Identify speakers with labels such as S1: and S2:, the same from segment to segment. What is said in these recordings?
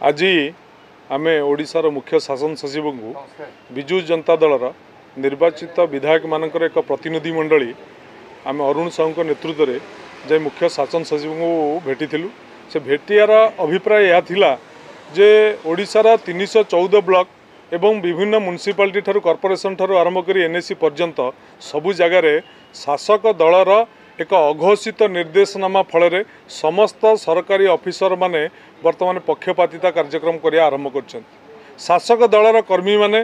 S1: आज आम ओडिशार मुख्य शासन सचिव को विजु जनता दलर निर्वाचित विधायक मानकर एक प्रतिनिधि मंडली आम अरुण साहू नेतृत्व में जे मुख्य शासन सचिव को भेटी से भेटियार अभिप्राय यह थिला जे ओडिशार 314 ब्लॉक एवं विभिन्न म्युनिसिपालिटी ठारू कॉर्पोरेशन ठारू आरंभ कर एनएसी पर्यंत सबु जगार शासक दलर एक अघोषित निर्देशनामा फल समस्त सरकारी ऑफिसर माने वर्तमान पक्षपातिता कार्यक्रम करिया आरंभ कर शासक दलर कर्मी माने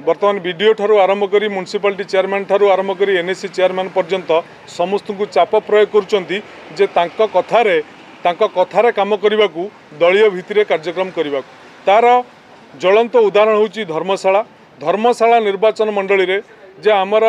S1: वर्तमान बीडीओ ठारू आरंभ कर म्युनिसिपालिटी चेयरमैन ठारू आरंभ कर एनएसी चेयरमैन पर्यंत समस्त को चाप प्रयोग करुचंती जे तांको कथारे काम करने को दलीय भित्तिरे कार्यक्रम करने तार ज्वलंत उदाहरण होची धर्मशाला निर्वाचन मंडली रे जे आमर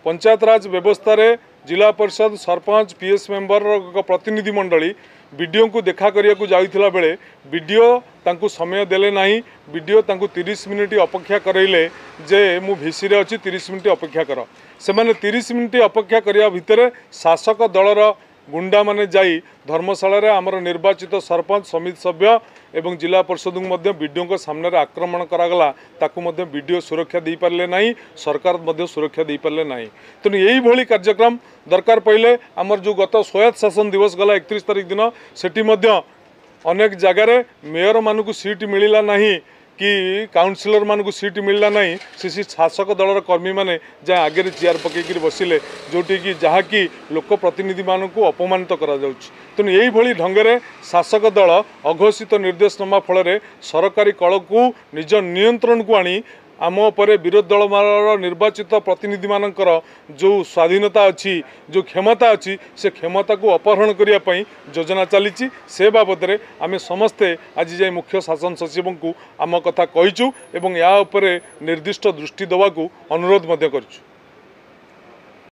S1: पंचायत राज व्यवस्था रे जिला परिषद सरपंच पीएस मेंबर प्रतिनिधि मंडली बीडीओ को देखा करिया को जाइथिला बेले बीडीओ तांकु समय देले नाही बीडीओ तांकु 30 मिनिट अपेक्षा करैले जे मु भिसी रे अछि 30 मिनिट अपेक्षा कर से माने 30 मिनिट अपेक्षा करिया भितरे शासक दलर गुंडा माने जाई धर्मशाला रे आमर निर्वाचित सरपंच समिति सभ्य एवं जिला परिषद को बीडीओ को सामने रे आक्रमण करागला ताकू मध्य बीडीओ सुरक्षा दे पारले नहीं सरकार मध्य सुरक्षा दे पारले नहीं तेणु यही भली कार्यक्रम दरकार पड़े आमर जो गत स्वायत्त शासन दिवस गला 31 तारिख दिन सेठी मध्य अनेक जगार मेयर मानू सीट मिलला नहीं कि काउंसिलर मानू सीट मिलला नहीं से शासक दलर कर्मी माने जहाँ आगे चेयर पकईकि बसिले जोटी कि जहाँकि लोक प्रतिनिधि मानू अपमानित करा जाउछि तेणु यही भली ढंगरे शासक दल अघोषित निर्देशनामा फल सरकारी कल को निज नियंत्रण को आनी आम उपरे विरोध दल मार निर्वाचित प्रतिनिधि मानकर जो स्वाधीनता अच्छी जो क्षमता अच्छी से क्षमता को अपहरण करने योजना चली से बाबद आम समस्ते आज जाए मुख्य शासन सचिव को आम कथा कहीचु एवं या उपरे निर्दिष्ट दृष्टि देवा अनुरोध करूँ।